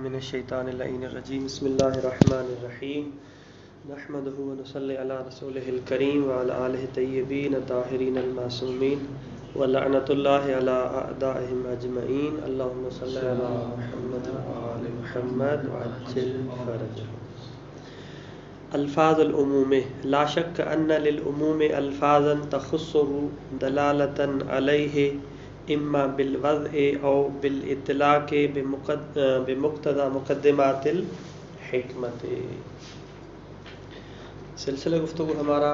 من الشیطان اللعین الرجیم بسم اللہ الرحمن الرحیم نحمده ونصلی علی رسوله الکریم وعلی آلہ طیبین طاہرین المعصومین ولعنت اللہ علی اعدائهم اجمعین اللہم صلی علی محمد وآل محمد وعجل فرجهم الفاظ العموم لا شک ان للعموم الفاظا تخصه دلالتا علیہ اما بالوضع او بالاطلاق بمقتضى مقدمات الحکمت۔ سلسلہ گفتگو ہمارا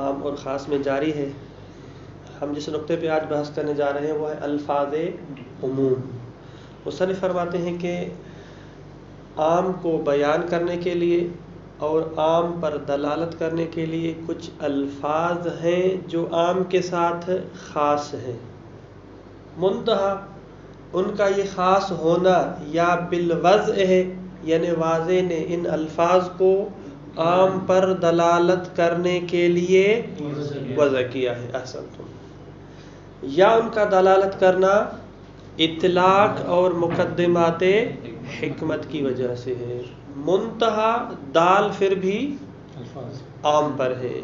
عام اور خاص میں جاری ہے۔ ہم جس نقطے پہ آج بحث کرنے جا رہے ہیں وہ ہے الفاظ عموم۔ مصنف فرماتے ہیں کہ عام کو بیان کرنے کے لیے اور عام پر دلالت کرنے کے لیے کچھ الفاظ ہیں جو عام کے ساتھ خاص ہیں، منتہا ان کا یہ خاص ہونا یا بالوضع ہے، یعنی واضح نے ان الفاظ کو عام پر دلالت کرنے کے لیے وضع کیا ہے، احسنتم، یا ان کا دلالت کرنا اطلاق اور مقدمات حکمت کی وجہ سے ہے، منتہا دال پھر بھی عام پر ہے۔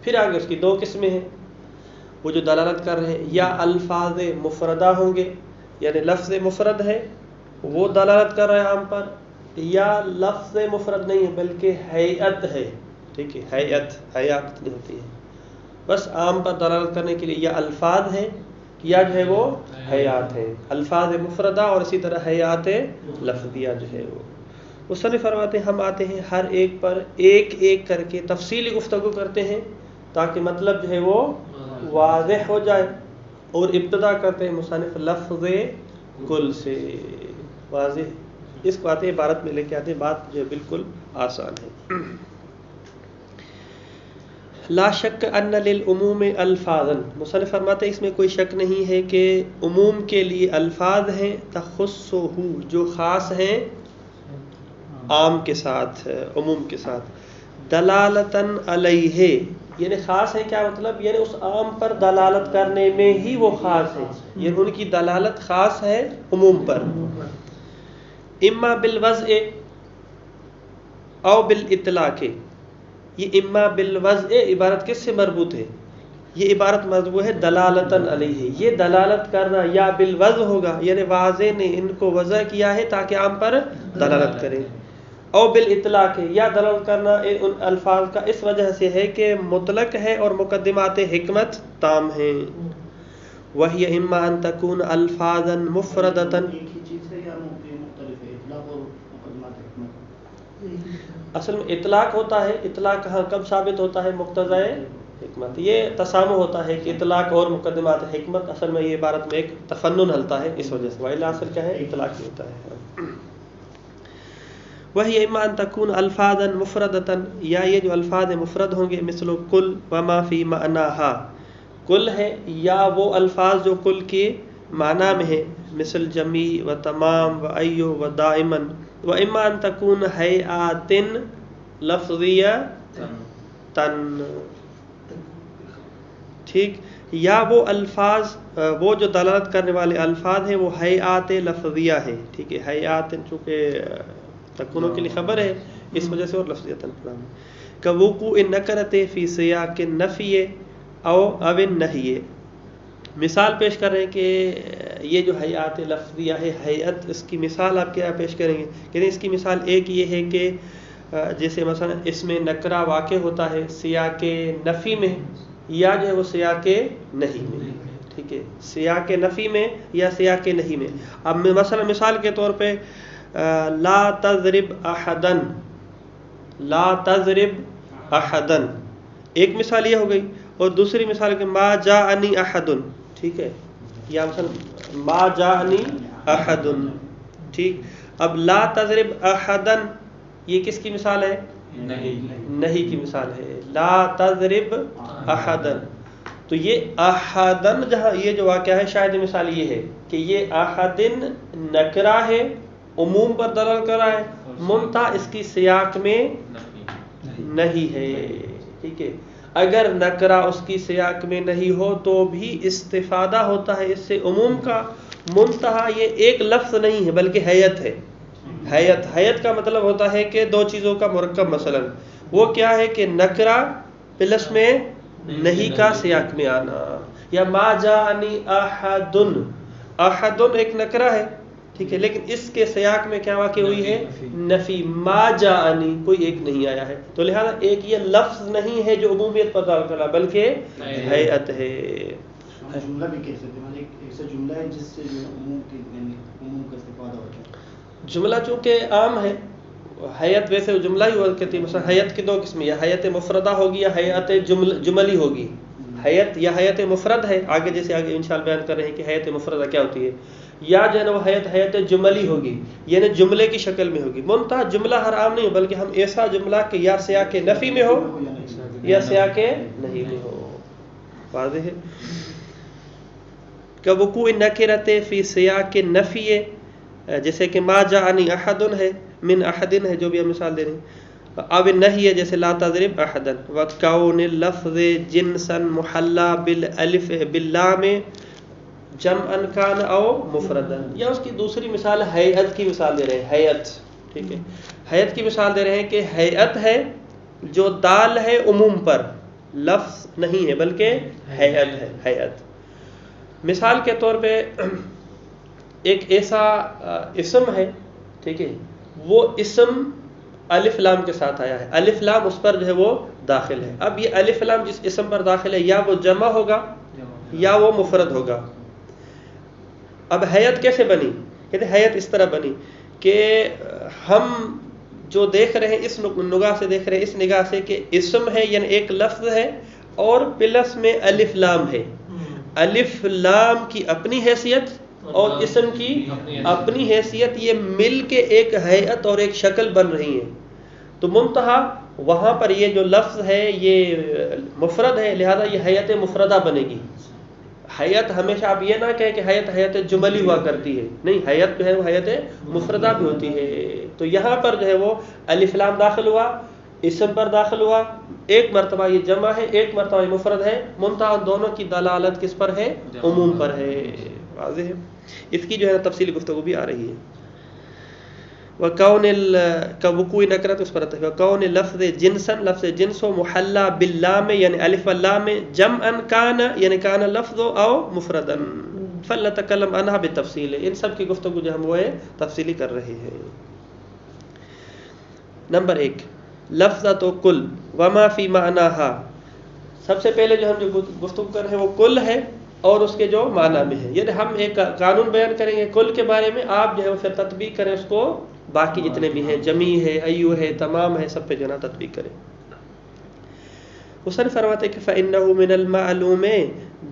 پھر آگے اس کی دو قسمیں ہیں، وہ جو دلالت کر رہے ہیں یا الفاظ مفردہ ہوں گے، یعنی لفظ مفرد ہے وہ دلالت کر رہے ہیں عام پر، یا لفظ مفرد نہیں ہے بلکہ ہیئت ہے، ٹھیک ہے، ہیئت ہوتی ہے، بس عام پر دلالت کرنے کے لیے یا الفاظ ہیں یا جو ہے وہ ہیئات ہیں، الفاظ مفردہ اور اسی طرح ہیئات لفظیہ جو ہے وہ۔ مصنف فرماتے ہیں ہم آتے ہیں ہر ایک پر ایک ایک کر کے تفصیلی گفتگو کرتے ہیں تاکہ مطلب جو ہے وہ واضح ہو جائے، اور ابتدا کرتے ہیں مصنف لفظ کل سے، واضح اس کو آتے ہیں عبارت میں لے کے آتے ہیں، بات جو ہے بالکل آسان ہے۔ لا شک ان للعموم الفاظا، مصنف فرماتے ہیں اس میں کوئی شک نہیں ہے کہ عموم کے لیے الفاظ ہیں تخصہ جو خاص ہیں عام کے ساتھ، عموم کے ساتھ، دلالتاً علیہ، یعنی خاص ہے کیا مطلب، یعنی اس عام پر دلالت کرنے میں ہی وہ خاص ہے، یعنی ان کی دلالت خاص ہے عموم پر، اما بالوضع او بالاطلاق، یہ اما بالوضع عبارت کس سے مربوط ہے، یہ عبارت مربوط ہے دلالتاً علیہ، یہ دلالت کرنا یا بالوضع ہوگا، یعنی واضح نے ان کو وضع کیا ہے تاکہ عام پر دلالت کریں، او بالاطلاق، یا دلالت کرنا ان الفاظ کا اس وجہ سے ہے کہ مطلق ہے اور مقدمات حکمت تام ہیں، وہی اما ان تکون الفاظا مفردتا، اصل میں اطلاق ہوتا ہے، اطلاق کہاں کب ثابت ہوتا ہے، مقتضی حکمت، یہ تسامح ہوتا ہے کہ اطلاق اور مقدمات حکمت، اصل میں یہ عبارت میں ایک تفنن ہلتا ہے اس وجہ سے، وإلا اصل کیا ہے اطلاق ہوتا ہے۔ وہی اما ان تکون الفاظا مفردتا، یا یہ جو الفاظ مفرد ہوں گے، مثل کل وما فی معناها، کل ہے یا وہ الفاظ جو کل کے معنی میں ہیں، مثل جمیع و تمام و ایو و دائما، و اما ان تکون ہیئات لفظیہ تن، ٹھیک، یا وہ الفاظ وہ جو دلالت کرنے والے الفاظ ہیں وہ ہیئات لفظیہ ہیں، ٹھیک ہے، ہیئات چونکہ تکونوں کے لیے خبر ہے اس وجہ سے اور لفظیتاً پڑھا ہے، کوقوع النکرۃ فی سیاق النفی او النہی، مثال پیش کر رہے ہیں کہ یہ جو ہیئات لفظیہ ہے، ہیئت، اس کی مثال آپ کیا پیش کریں گے، کہ اس کی مثال ایک یہ ہے کہ جیسے مثلا اس میں نکرہ واقع ہوتا ہے سیاق نفی میں یا جو ہے وہ سیاق نہی میں، ٹھیک ہے، سیاق نفی میں یا سیاق نہی میں۔ اب مثلا مثال کے طور پہ لا تضرب احدا، لا تضرب احدا، ایک مثال یہ ہو گئی، اور دوسری مثال کہ ما جاءنی احد، ٹھیک ہے، یا مثلا ما جاءنی احد، ٹھیک، اب لا تضرب احدا یہ کس کی مثال ہے، نہیں کی مثال ہے، لا تضرب احدا، تو یہ احدن جہاں یہ جو واقعہ ہے شاید مثال یہ ہے کہ یہ احدن نکرہ ہے، عموم پر دلالت کر رہا ہے، منتہا اس کی سیاق میں نہیں ہے، ٹھیک ہے، اگر نکرہ اس کی سیاق میں نہیں ہو تو بھی استفادہ ہوتا ہے اس سے عموم کا، منتہا یہ ایک لفظ نہیں ہے بلکہ ہیئت ہے، حیت کا مطلب ہوتا ہے کہ دو چیزوں کا مرکب، مثلا وہ کیا ہے کہ نکرہ پلس میں نہیں کا سیاق میں آنا، یا ما جاءنی احدن، احدن ایک نکرہ ہے، ٹھیک ہے، لیکن اس کے سیاق میں کیا واقع ہوئی ہے؟ نفی، ما جاءنی، کوئی ایک نہیں آیا ہے، تو لہذا ایک یہ لفظ نہیں ہے جو عمومیت پر دال کرا، بلکہ ہیئت ہے۔ جملہ بھی کہہ سکتے ہیں، ایک ایسا جملہ ہے جس سے عموم کا استفادہ ہوتا ہے۔ جملہ چونکہ عام ہے، حیت ویسے جملہ ہی ہوا کرتی ہے، مثلا حیت کی دو قسم، یا حیت مفردہ ہوگی یا حیت جملی ہوگی۔ حیت یا حیت مفرد ہے، آگے جیسے آگے انشاءاللہ بیان کر رہے ہیں کہ حیت مفردہ کیا ہوتی ہے، یا جو ہے نا وہ حیت جملی ہوگی، یعنی جملے کی شکل میں ہوگی۔ منتہا جملہ ہر عام نہیں ہو، بلکہ ہم ایسا جملہ کہ یا سیاق نفی میں ہو یا سیاق نہیں میں ہو۔ واضح ہے؟ کوقوع نکرۃ فی سیاق نفی، جیسے کہ ما جاءنی احد ہے، من احد ہے، جو بھی ہم مثال دے رہے ہیں، اب نہیں ہے جیسے لا تضرب احدا، وکون اللفظ جنسا محلا بالالف باللام جمعا کان او مفردا، یا اس کی دوسری مثال ہیئت کی مثال دے رہے ہیں، ہیئت، ٹھیک ہے، ہیئت کی مثال دے رہے ہیں کہ ہیئت ہے جو دال ہے عموم پر، لفظ نہیں ہے بلکہ ہیئت ہے، ہیئت۔ مثال کے طور پہ ایک ایسا اسم ہے، ٹھیک ہے، وہ اسم الف لام کے ساتھ آیا ہے، الف لام اس پر جو ہے وہ داخل ہے۔ اب یہ الف لام جس اسم پر داخل ہے یا وہ جمع ہوگا یا وہ مفرد ہوگا۔ اب حیت کیسے بنی؟ کہتے ہیں حیت اس طرح بنی کہ ہم جو دیکھ رہے ہیں اس نگاہ سے دیکھ رہے ہیں، اس نگاہ سے کہ اسم ہے یعنی ایک لفظ ہے اور پلس میں الف لام ہے، الف لام کی اپنی حیثیت اور اسم کی اپنی حیثیت، یہ مل کے ایک ہیئت اور ایک شکل بن رہی ہیں، تو منتہا وہاں پر یہ جو لفظ ہے یہ مفرد ہے، لہذا یہ حیت مفردہ بنے گی۔ حیت ہمیشہ آپ یہ نہ کہیں کہ حیت جملی ہوا کرتی ہے، نہیں، حیت جو ہے وہ حیت مفردہ بھی ہوتی ہے۔ تو یہاں پر جو ہے وہ الف لام داخل ہوا، اسم پر داخل ہوا، ایک مرتبہ یہ جمع ہے، ایک مرتبہ یہ مفرد ہے، منتہا دونوں کی دلالت کس پر ہے؟ عموم پر ہے۔ واضح ہے؟ اس کی جو ہے تفصیلی گفتگو بھی آ رہی ہے۔ وَقَوْنِ وقوع نکرت اس پر آتا ہے، وَقَوْنِ لفظ جنسا، لفظ جنس و محلہ باللام یعنی الف واللام، جمعا کان یعنی کان لفظ او مفردا، فلنتکلم عنہا بالتفصیل، ان سب کی گفتگو جو ہم وہ تفصیلی کر رہے ہیں۔ نمبر 1، لفظۃ کل وما فی معناہا، سب سے پہلے جو ہم جو گفتگو کر رہے ہیں وہ کل ہے اور اس کے جو معنی میں ہے، یعنی ہم ایک قانون بیان کریں گے کل کے بارے میں، آپ جو ہے پھر تطبیق کریں اس کو باقی جتنے بھی ہیں، جمی ہے، ایو ہے، تمام ہے، سب پہ جو ہے نا تطبیق کریں۔ حسن فرماتے کہ فإنه من المعلوم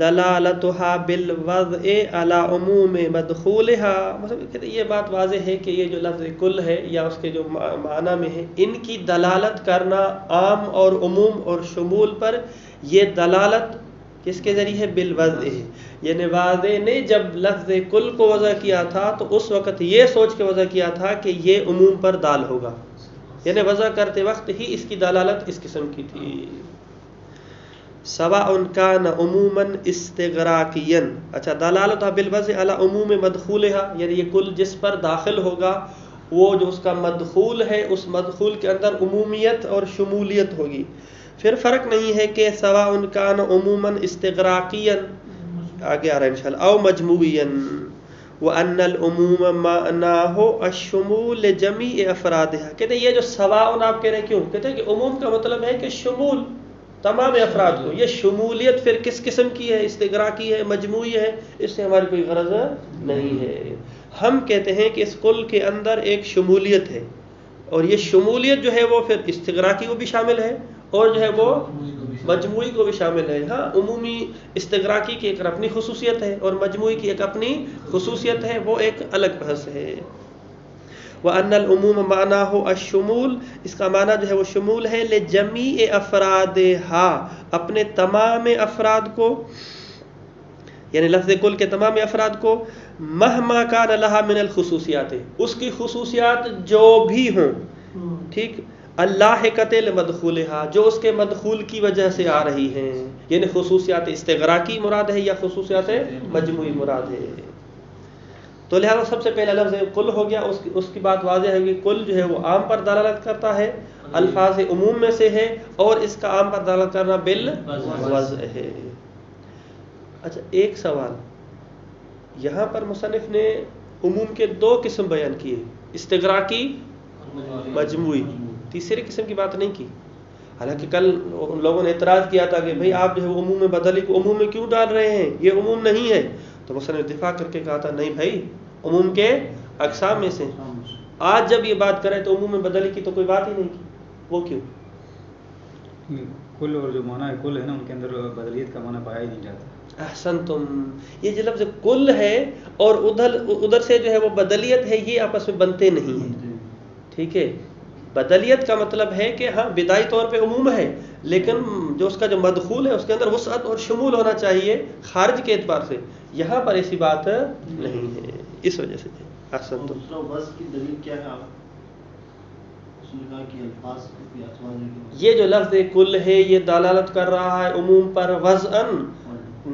دلالتها بالوضع على عموم مدخولها، مطلب کہتے ہیں یہ بات واضح ہے کہ یہ جو لفظ کل ہے یا اس کے جو معنی میں ہے، ان کی دلالت کرنا عام اور عموم اور شمول پر، یہ دلالت کس کے ذریعے ہے؟ بالوضع، یعنی واضح نے جب لفظ کل کو وضع کیا تھا تو اس وقت یہ سوچ کے وضع کیا تھا کہ یہ عموم پر دال ہوگا، یعنی وضع کرتے وقت ہی اس کی دلالت اس قسم کی تھی۔ سواء کان عموما استغراقیا، اچھا، دلالت بالوضع علی عموم مدخولها، یعنی یہ کل جس پر داخل ہوگا وہ جو اس کا مدخول ہے، اس مدخول کے اندر عمومیت اور شمولیت ہوگی۔ پھر فرق نہیں ہے کہ سواء کان عموما استغراقیا، آگے آ رہا ہے انشاءاللہ، او مجموعیا، وان العموم معناہ الشمول لجمیع افرادها، کہتے ہیں یہ جو سواء آپ کہہ رہے ہیں، کیوں کہتے ہیں کہ عموم کا مطلب ہے کہ شمول تمام افراد کو، یہ شمولیت پھر کس قسم کی ہے؟ استغراقی ہے، مجموعی ہے، اس سے ہماری کوئی غرض نہیں ہے۔ ہم کہتے ہیں کہ اس کل کے اندر ایک شمولیت ہے، اور یہ شمولیت جو ہے وہ پھر استغراقی کو بھی شامل ہے اور جو ہے وہ مجموعی کو بھی شامل ہے۔ ہاں، عمومی استغراقی کی ایک اپنی خصوصیت ہے اور مجموعی کی ایک اپنی خصوصیت ہے، وہ ایک الگ بحث ہے۔ وَأَنَّ الْعُمُومَ مَعْنَاهُ الشُّمُولُ، اس کا معنی جو ہے وہ شمول ہے، لِجَمِيعِ أَفْرَادِهَا، اپنے تمام افراد کو، یعنی لفظ کل کے تمام افراد کو، مہما کان لها من الخصوصیات، اس کی خصوصیات جو بھی ہوں، ٹھیک، اللاحقۃ لمدخولها، جو اس کے مدخول کی وجہ سے آ رہی ہیں، یعنی خصوصیات استغراقی مراد ہے یا خصوصیات مجموعی مراد ہے۔ تو لہٰذا سب سے پہلا لفظ کل ہو گیا، اس کی بات واضح ہے کہ کل جو ہے وہ عام پر دلالت کرتا ہے، الفاظ عموم میں سے ہے، اور اس کا عام پر دلالت کرنا بالوضع ہے۔ اچھا ایک سوال، یہاں پر مصنف نے عموم کے دو قسم بیان کیے، استغراقی، مجموعی، تیسری قسم کی بات نہیں کی۔ حالانکہ کل ان لوگوں نے اعتراض کیا تھا کہ بھئی آپ جو ہے عموم میں بدلی کو عموم میں کیوں ڈال رہے ہیں، یہ عموم نہیں ہے، تو مصنف دفاع کر کے کہا تھا نہیں بھائی عموم کے اقسام میں سے، آج جب یہ بات کریں تو عموم میں بدلی کی تو کوئی بات ہی نہیں کی، وہ کیوں؟ کل اور جو معنی ہے کل ہے نا، ان کے اندر بدلیت کا معنی پایا ہی نہیں جاتا۔ احسنتم، یہ جو لفظ کل ہے اور ادھر سے جو ہے وہ بدلیت ہے، یہ آپس میں بنتے نہیں ہیں، ٹھیک ہے؟ بدلیت کا مطلب ہے کہ ہاں بدائی طور پہ عموم ہے، لیکن جو اس کا جو مدخول ہے اس کے اندر وسعت اور شمول ہونا چاہیے خارج کے اعتبار سے، یہاں پر ایسی بات نہیں ہے، اس وجہ سے۔ احسنتم۔ دوسرا وضع کی دلیل کیا ہے؟ آپ اس نے کہا کہ الفاظ کی افواج ہے، یہ جو لفظ کل ہے یہ دلالت کر رہا ہے عموم پر وضعاً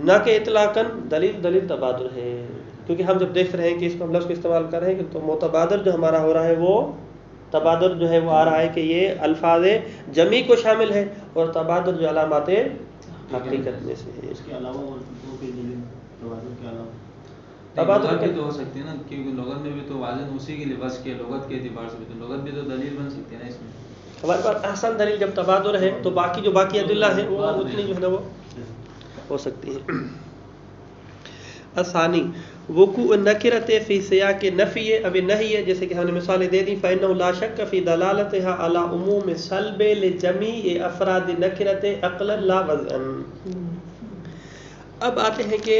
نہ کہ اطلاقاً، دلیل تبادر ہے، کیونکہ ہم جب دیکھ رہے ہیں کہ اس کو ہم لفظ کو استعمال کر رہے ہیں تو متبادر جو ہمارا ہو رہا ہے وہ تبادر جو ہے وہ آ رہا ہے کہ یہ الفاظ جمع کو شامل ہے، اور تبادر جو علامات حقیقت میں سے ہے۔ اس کے علاوہ اور کوئی دلیل تبادل کے علاوہ؟ تبادل بھی تو ہو سکتی ہے نا، کیونکہ لغت میں بھی تو واضح اسی کے لباس کے لغت کے اعتبار سے بھی تو لغت بھی تو دلیل بن سکتی ہے نا اس میں۔ ہمارے پاس احسن دلیل جب تبادر ہے تو باقی ادلہ ہیں وہ اتنی جو ہے نا وہ ہو سکتی ہے۔ الثانی وقوع النکرۃ فی سیاق نفی اب نہی ہے، جیسے کہ ہم نے مثالیں دے دی، فإنه لا شک فی دلالتها على عموم سلب لجمیع افراد نکرۃ عقلا لا وضعا۔ اب آتے ہیں کہ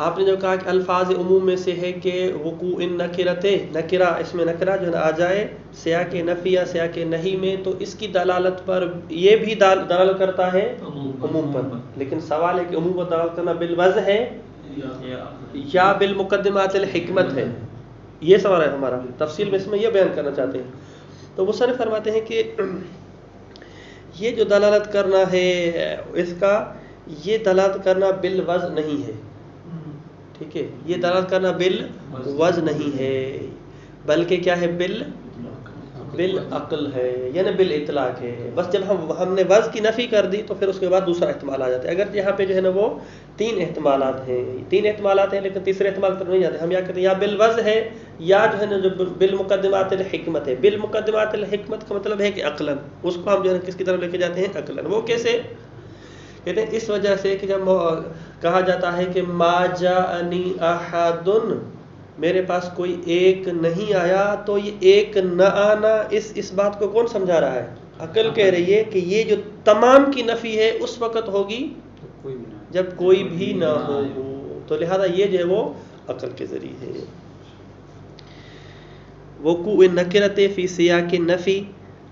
آپ نے جو کہا کہ الفاظ عموم میں سے ہے کہ وقوع النکرۃ، نکرہ اس میں نکرہ جو ہے آ جائے سیاق نفی یا سیاق نہی میں، تو اس کی دلالت پر یہ بھی دلالت کرتا ہے عموم پر، لیکن سوال ہے کہ عموم پر دلالت کرنا بالوضع ہے یا بالمقدمات الحکمت ہے، یہ سوال ہے ہمارا، تفصیل میں اس میں یہ بیان کرنا چاہتے ہیں۔ تو مصنف فرماتے ہیں کہ یہ جو دلالت کرنا ہے اس کا، یہ دلالت کرنا بالوضع نہیں ہے، ٹھیک ہے، یہ دلالت کرنا بالوضع نہیں ہے، بلکہ کیا ہے، بالعقل ہے، یعنی بالاطلاق ہے۔ بس جب ہم نے وضع کی نفی کر دی تو پھر اس کے بعد دوسرا احتمال آ جاتا ہے۔ اگر یہاں پہ جو ہے نا وہ تین احتمالات ہیں لیکن تیسرے احتمال کی طرف نہیں جاتے، ہم یا کہتے ہیں یا بالوضع ہے یا جو ہے نا جو بالمقدمات الحکمت ہے۔ بالمقدمات الحکمت کا مطلب ہے کہ عقلاً، اس کو ہم جو ہے کس کی طرف لے کے جاتے ہیں، عقلاً۔ وہ کیسے کہتے ہیں؟ اس وجہ سے کہ جب کہا جاتا ہے کہ ما جاءنی احد، میرے پاس کوئی ایک نہیں آیا، تو یہ ایک نہ آنا اس بات کو کون سمجھا رہا ہے؟ عقل کہہ رہی ہے کہ یہ جو تمام کی نفی ہے اس وقت ہوگی جب کوئی بھی نہ ہو، تو لہذا یہ جو ہے وہ عقل کے ذریعے ہے۔ وقوع النکرۃ فی سیاق النفی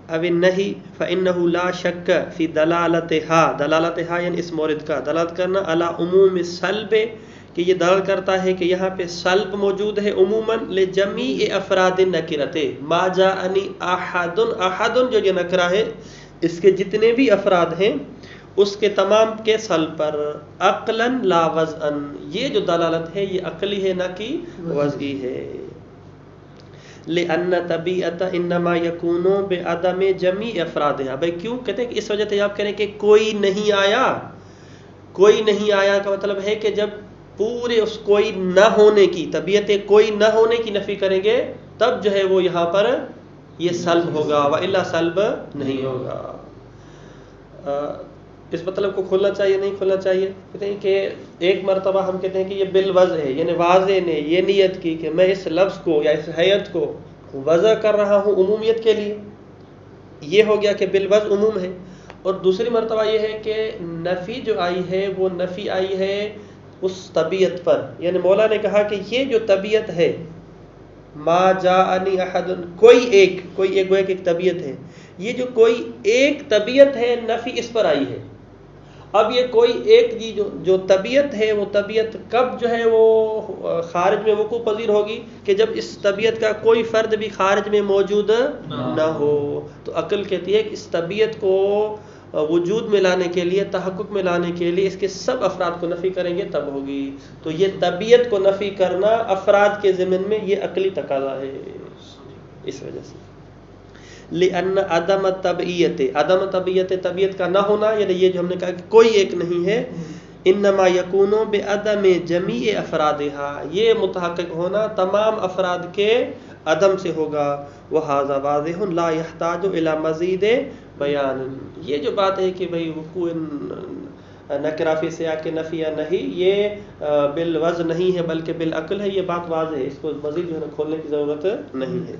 او النہی فإنه لا شک فی دلالتها یعنی اس مورد کا دلالت کرنا علی عموم سلب، کہ یہ دلالت کرتا ہے کہ یہاں پہ سلب موجود ہے عموماً لجمیع افراد نکرۃ، ما جاءنی احد، احد جو یہ نکرہ ہے اس کے جتنے بھی افراد ہیں اس کے تمام کے سلب پر، عقلا لا وضعا، یہ جو دلالت ہے یہ عقلی ہے نہ کہ وضعی ہے۔ لأن طبیعت انما یکون بعدم جمیع افرادها، بھائی کیوں کہتے ہیں کہ اس وجہ سے آپ کہہ رہے ہیں کہ کوئی نہیں آیا، کوئی نہیں آیا کا مطلب ہے کہ جب پورے اس کوئی نہ ہونے کی، طبیعت کوئی نہ ہونے کی نفی کریں گے تب جو ہے وہ یہاں پر یہ سلب ہوگا، وإلا سلب نہیں ہوگا۔ اس مطلب کو کھولنا چاہیے نہیں کھولنا چاہیے؟ کہتے ہیں کہ ایک مرتبہ ہم کہتے ہیں کہ یہ بالوضع ہے، یعنی واضح نے یہ نیت کی کہ میں اس لفظ کو یا اس حیت کو وضع کر رہا ہوں عمومیت کے لیے، یہ ہو گیا کہ بالوضع عموم ہے۔ اور دوسری مرتبہ یہ ہے کہ نفی جو آئی ہے وہ نفی آئی ہے اس طبیعت پر، یعنی مولا نے کہا کہ یہ جو طبیعت ہے ما جاءنی احد، کوئی ایک گویا کہ ایک طبیعت ہے، یہ جو کوئی ایک طبیعت ہے نفی اس پر آئی ہے۔ اب یہ کوئی ایک جو طبیعت ہے وہ طبیعت کب جو ہے وہ خارج میں وقوع پذیر ہوگی؟ کہ جب اس طبیعت کا کوئی فرد بھی خارج میں موجود نہ ہو۔ تو عقل کہتی ہے کہ اس طبیعت کو وجود میں لانے کے لیے، تحقق میں لانے کے لیے اس کے سب افراد کو نفی کریں گے تب ہوگی. تو یہ طبیعت کو نفی کرنا افراد کے ضمن میں یہ عقلی تقاضا ہے. اس وجہ سے لأن عدم طبعیت، عدم طبعیت طبیعت کا نہ ہونا، یعنی یہ جو ہم نے کہا کہ کوئی ایک نہیں ہے، انما یکون بعدم جمیع افرادها، یہ متحقق ہونا تمام افراد کے عدم سے ہوگا. وہذا واضح لا يحتاج الى مزید بیان. یہ جو بات ہے کہ بھئی وقوع نکرہ فی سیاق نفی یا نہیں، یہ بالوضع نہیں ہے بلکہ بالعقل ہے، یہ بات واضح ہے، اس کو مزید جو ہے کھولنے کی ضرورت نہیں ہے.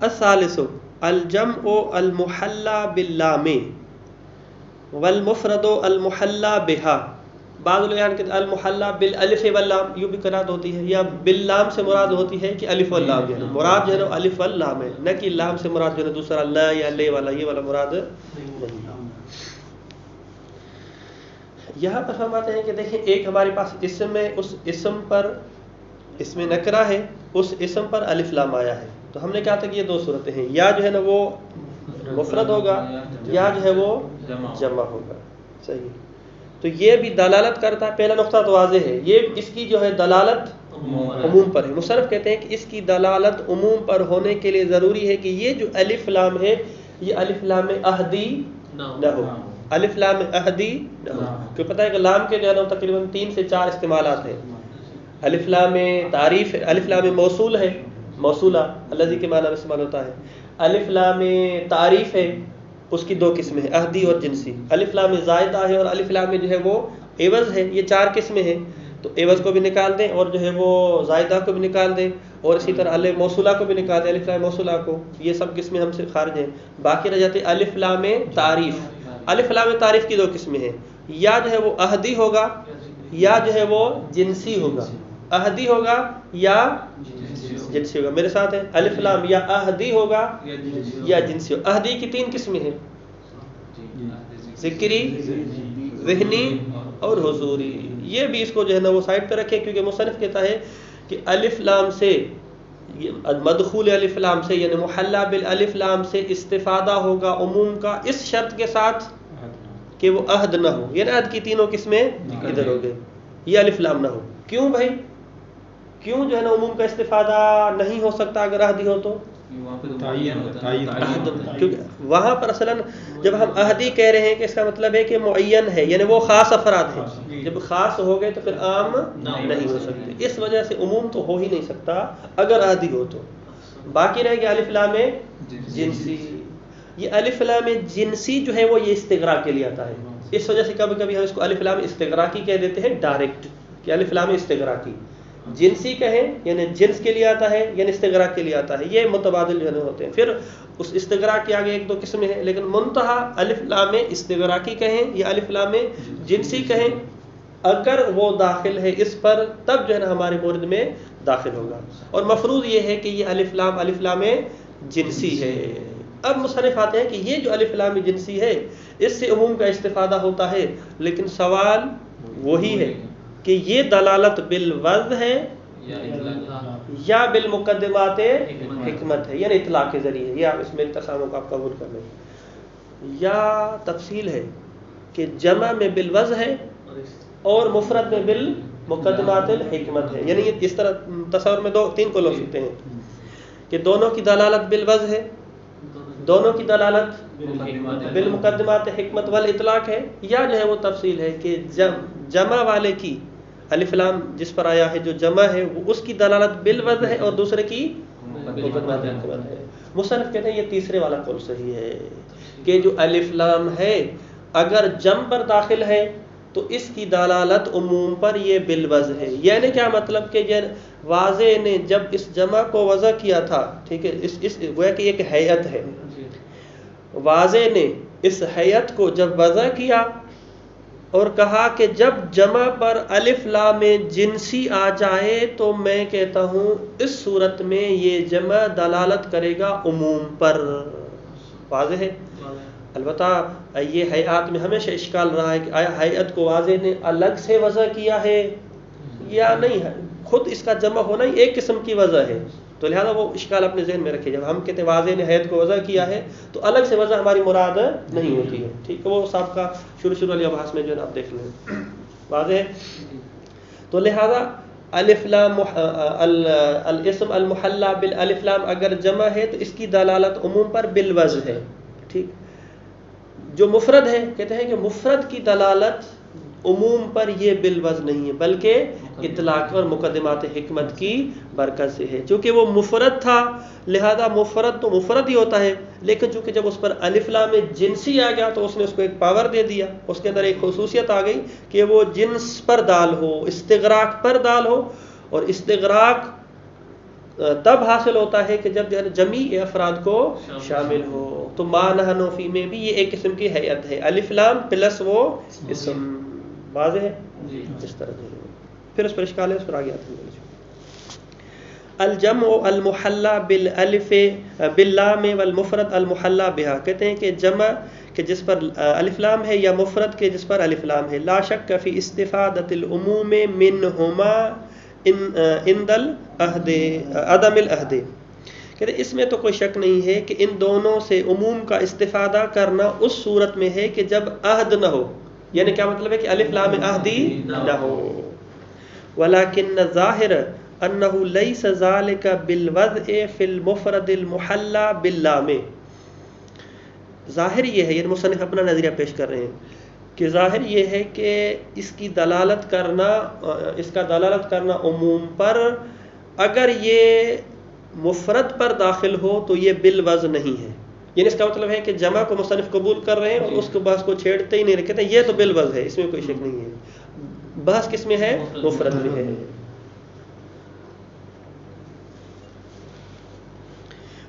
الثالث الجمع المحلى باللام والمفرد المحلى بها. بعض لوگ کہ المحلى بالالف واللام یوں بھی قرات ہوتی ہے، یا باللام سے مراد ہوتی ہے کہ الف واللام، جو ہے مراد جو ہے الف واللام ہے، نہ کہ لام سے مراد جو ہے دوسرا لا یا لے والا، یہ والا مراد نہیں. یہاں پر فرماتے ہیں کہ دیکھیں ایک ہمارے پاس اسم ہے، اس اسم پر اسم نکرہ ہے، اس اسم پر الف لام آیا ہے. تو ہم نے کہا تھا کہ یہ دو صورتیں ہیں، یا جو ہے نا وہ مفرد ہوگا یا جو ہے وہ جمع ہوگا. صحیح. تو یہ بھی دلالت کرتا ہے، پہلا نقطہ تو واضح ہے، یہ اس کی جو ہے دلالت عموم پر ہے. مصنف کہتے ہیں کہ اس کی دلالت عموم پر ہونے کے لیے ضروری ہے کہ یہ جو الف لام ہے یہ الف لام عہدی نہ ہو، الف لام عہدی نہ ہو. کیوں پتہ ہے کہ لام کے جو ہے نا تقریباً 3 سے 4 استعمالات ہیں. الف لام تعریف ہے، الف لام موصول ہے، موصولہ الذی کے معنی میں استعمال ہوتا ہے. الف لام تعریف ہے، اس کی 2 قسمیں ہیں، عہدی اور جنسی. الف لام زائدہ ہے اور الف لام جو ہے وہ عوض ہے. یہ 4 قسمیں ہیں. تو عوض کو بھی نکال دیں اور جو ہے وہ زائدہ کو بھی نکال دیں، اور اسی طرح الف موصولہ کو بھی نکال دیں، الف لام موصولہ کو. یہ سب قسمیں ہم سے خارج ہیں. باقی رہ جاتے الف لام تعریف. الف لام تعریف کی 2 قسمیں ہیں، یا جو ہے وہ عہدی ہوگا یا جو ہے وہ جنسی ہوگا. عہدی ہوگا یا جنسی ہوگا. میرے ساتھ ہے، الف لام یا عہدی ہوگا یا جنسی ہوگا. عہدی کی 3 قسمیں ہیں، ذکری، ذہنی اور حضوری. یہ بھی اس کو جو ہے نا وہ سائڈ پہ رکھیں، کیونکہ مصنف کہتا ہے کہ الف لام سے، مدخول الف لام سے یعنی محلہ بالالف لام سے استفادہ ہوگا عموم کا، اس شرط کے ساتھ کہ وہ عہد نہ ہو. یعنی عہد کی 3 قسمیں ادھر ہو گئے، یہ الف لام نہ ہو. کیوں بھائی؟ کیوں جو ہے نا عموم کا استفادہ نہیں ہو سکتا اگر عہدی ہو تو؟ کیونکہ وہاں پر اصلاً جب ہم عہدی کہہ رہے ہیں کہ اس کا مطلب ہے کہ معین ہے، یعنی وہ خاص افراد ہیں. جب خاص ہو گئے تو پھر عام نہیں ہو سکتے. اس وجہ سے عموم تو ہو ہی نہیں سکتا اگر عہدی ہو تو. باقی رہ گیا الف لام جنسی. یہ الف لام جنسی جو ہے وہ یہ استغراق کے لیے آتا ہے. اس وجہ سے کبھی کبھی ہم اس کو الف لام استغراقی کہہ دیتے ہیں ڈائریکٹ، کہ الف لام استغراقی. جنسی کہیں یعنی جنس کے لیے آتا ہے، یعنی استغراق کے لیے آتا ہے. یہ متبادل جو ہوتے ہیں. پھر اس استغراق کے آگے 1-2 قسمیں ہیں، لیکن منتہا الف لام استغراقی کہیں یا الف لام جنسی کہیں، اگر وہ داخل ہے اس پر تب جو ہے نا ہمارے مورد میں داخل ہوگا. اور مفروض یہ ہے کہ یہ الف لام جنسی ہے. اب مصنف آتے ہیں کہ یہ جو الف لام جنسی ہے اس سے عموم کا استفادہ ہوتا ہے، لیکن سوال وہی ہے کہ یہ دلالت بالوضع ہے یا بالمقدمات حکمت ہے، یعنی اطلاق کے ذریعے. یا اس میں تسامح کو آپ قبول کر لیں، یا تفصیل ہے کہ جمع میں بالوضع ہے اور مفرد میں بالمقدمات الحکمت ہے. یعنی اس طرح تصور میں 2-3 کو لو سکتے ہیں کہ دونوں کی دلالت بالوضع ہے، دونوں کی دلالت بالمقدمات حکمت والاطلاق ہے، یا جو ہے وہ تفصیل ہے کہ جمع والے کی الف لام جس پر آیا ہے جو جمع ہے وہ اس کی دلالت بالوضع ہے اور دوسرے کی مقدمات حکمت ہے. مصنف کہتے ہیں یہ تیسرے والا قول صحیح ہے کہ جو الف لام ہے اگر جمع پر داخل ہے تو اس کی دلالت عموم پر یہ بالوضع ہے. یعنی کیا مطلب کہ واضح نے جب اس جمع کو وضع کیا تھا، ٹھیک ہے، اس گویا کہ ایک ہیئت ہے، واضح نے اس ہیئت کو جب وضع کیا اور کہا کہ جب جمع پر الف لام جنسی آ جائے تو میں کہتا ہوں اس صورت میں یہ جمع دلالت کرے گا عموم پر. واضح ہے. البتہ یہ ہیئات میں ہمیشہ اشکال رہا ہے کہ آیا ہیئت کو واضح نے الگ سے وضع کیا ہے یا نہیں ہے. خود اس کا جمع ہونا ہی ایک قسم کی وضع ہے، تو لہذا وہ اشکال اپنے ذہن میں رکھے. جب ہم کہتے ہیں واضح نے حید کو وضع کیا ہے تو الگ سے وضع ہماری مراد نہیں ہوتی ہے. ٹھیک ہے, وہ صاحب کا شروع والی ابحاث میں جو ہے نا آپ دیکھ لیں, واضح ہے. تو لہذا الف لام الاسم المحلى بالالف لام اگر جمع ہے تو اس کی دلالت عموم پر بالوضع ہے. ٹھیک, جو مفرد ہے کہتے ہیں کہ مفرد کی دلالت عموم پر یہ بالوضع نہیں ہے بلکہ اطلاق اور مقدمات حکمت کی برکت سے ہے. چونکہ وہ مفرد تھا لہذا مفرد تو مفرد ہی ہوتا ہے, لیکن چونکہ جب اس پر الف لام جنسی آ گیا تو اس نے اس کو ایک پاور دے دیا, اس کے اندر ایک خصوصیت آ گئی کہ وہ جنس پر دال ہو, استغراق پر دال ہو. اور استغراق تب حاصل ہوتا ہے کہ جب جمیع افراد کو شامل ہو. تو ما نحن فی میں بھی یہ ایک قسم کی حیت ہے, الف لام پلس وہ اسم. واضح ہے جی. اس طرح سے پھر اس پر اشکال ہے, اس پر آگے آتے ہیں. الجمع المحلى بالالف باللام والمفرد المحلى بها, کہتے ہیں کہ جمع کہ جس پر الف لام ہے یا مفرد کے جس پر الف لام ہے. لا شک فی استفادۃ العموم منهما عند العہد عدم العہد, کہتے ہیں اس میں تو کوئی شک نہیں ہے کہ ان دونوں سے عموم کا استفادہ کرنا اس صورت میں ہے کہ جب عہد نہ ہو. یعنی کیا مطلب ہے کہ الف لام عہدی نہ ہو. ولکن الظاہر انہ لیس ذلک بالوضع فی المفرد المحلى باللام. ظاہر یہ ہے, یعنی مصنف اپنا نظریہ پیش کر رہے ہیں کہ ظاہر یہ ہے کہ اس کی دلالت کرنا, اس کا دلالت کرنا عموم پر اگر یہ مفرد پر داخل ہو تو یہ بالوضع نہیں ہے. یعنی اس کا مطلب ہے کہ جمع کو مصنف قبول کر رہے ہیں اور اس کو بحث کو چھیڑتے ہی نہیں رکھتے ہیں, یہ تو بالوضع ہے, اس میں کوئی شک نہیں ہے. بحث کس میں ہے؟ مفرد میں ہے.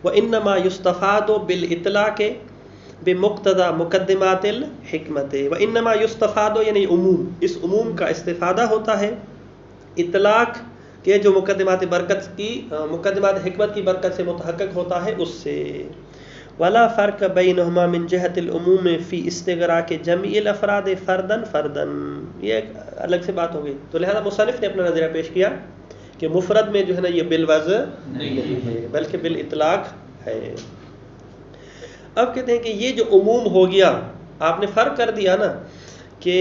وَإِنَّمَا يُسْتَفَادُ بِالْإِطْلَاقِ بِمُقْتَضَى مُقَدِّمَاتِ الْحِكْمَةِ. وَإِنَّمَا يُسْتَفَادُ یعنی عموم, اس عموم کا استفادہ ہوتا ہے اطلاق کے جو مقدمات برکت کی مقدمات حکمت کی برکت سے متحقق ہوتا ہے اس سے. ولا فرق بینہما من جہت العموم فی استغراق جميع الافراد فردا فردا. یہ ایک الگ سے بات ہو گئی. تو لہذا مصنف نے اپنا نظریہ پیش کیا کہ مفرد میں جو ہے نا یہ بالوضع نہیں ہے بلکہ بالاطلاق ہے. اب کہتے ہیں کہ یہ جو عموم ہو گیا, آپ نے فرق کر دیا نا کہ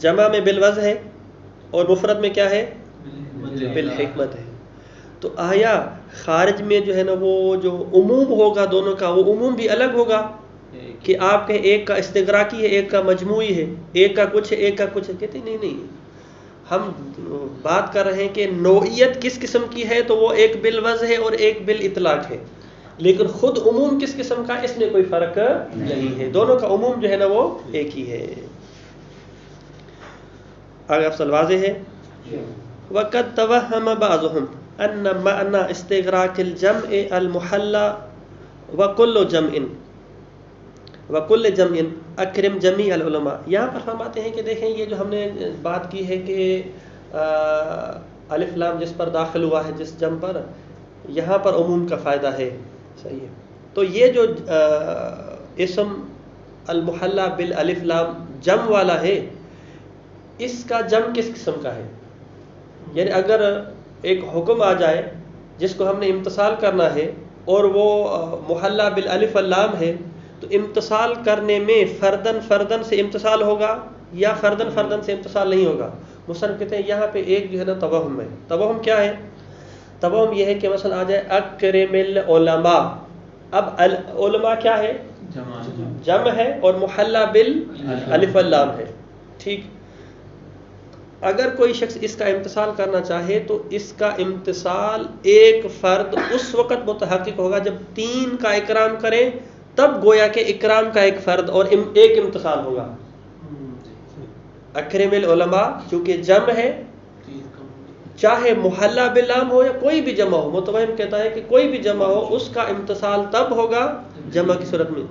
جمع میں بالوضع ہے اور مفرد میں کیا ہے؟ بالحکمت ہے. تو آیا خارج میں جو ہے نا وہ جو عموم ہوگا دونوں کا, وہ عموم بھی الگ ہوگا کہ آپ کے ایک کا استغراقی ہے ایک کا مجموعی ہے, ایک کا کچھ ہے ایک کا کچھ ہے؟ کہتے نہیں, ہم بات کر رہے ہیں کہ نوعیت کس قسم کی ہے, تو وہ ایک بالوضع ہے اور ایک بالاطلاق ہے, لیکن خود عموم کس قسم کا, اس میں کوئی فرق نہیں ہے, دونوں کا عموم جو ہے نا وہ ایک ہی ہے. آگے افضل واضح ہے. وقد توہم بعضهم ان معنی استغراق الجمع المحلى وكل جمع اکرم جمیع العلماء. یہاں پر فرماتے ہیں کہ دیکھیں یہ جو ہم نے بات کی ہے کہ الف لام جس پر داخل ہوا ہے جس جمع پر, یہاں پر عموم کا فائدہ ہے. صحیح ہے. تو یہ جو اسم المحلى بالالف لام جمع والا ہے, اس کا جمع کس قسم کا ہے؟ یعنی اگر ایک حکم آ جائے جس کو ہم نے امتثال کرنا ہے اور وہ محلى بالالف واللام ہے, تو امتثال کرنے میں فردن فردن سے امتثال ہوگا یا فردن فردن سے امتثال نہیں ہوگا؟ مصنف کہتے ہیں یہاں پہ ایک جو ہے نا توہم ہے. توہم کیا ہے؟ توہم یہ ہے کہ مثلا آ جائے اکرم العلماء. اب علماء کیا ہے؟ جمع ہے اور محلى بالالف واللام ہے. ٹھیک, اگر کوئی شخص اس کا امتثال کرنا چاہے تو اس کا امتثال ایک فرد اس وقت متحقق ہوگا جب تین کا اکرام کرے, تب گویا کہ اکرام کا ایک فرد اور ایک امتثال ہوگا. اکرم العلماء چونکہ جمع ہے, چاہے محلى باللام ہو یا کوئی بھی جمع ہو, متوہم کہتا ہے کہ کوئی بھی جمع ہو اس کا امتثال تب ہوگا جمع کی صورت میں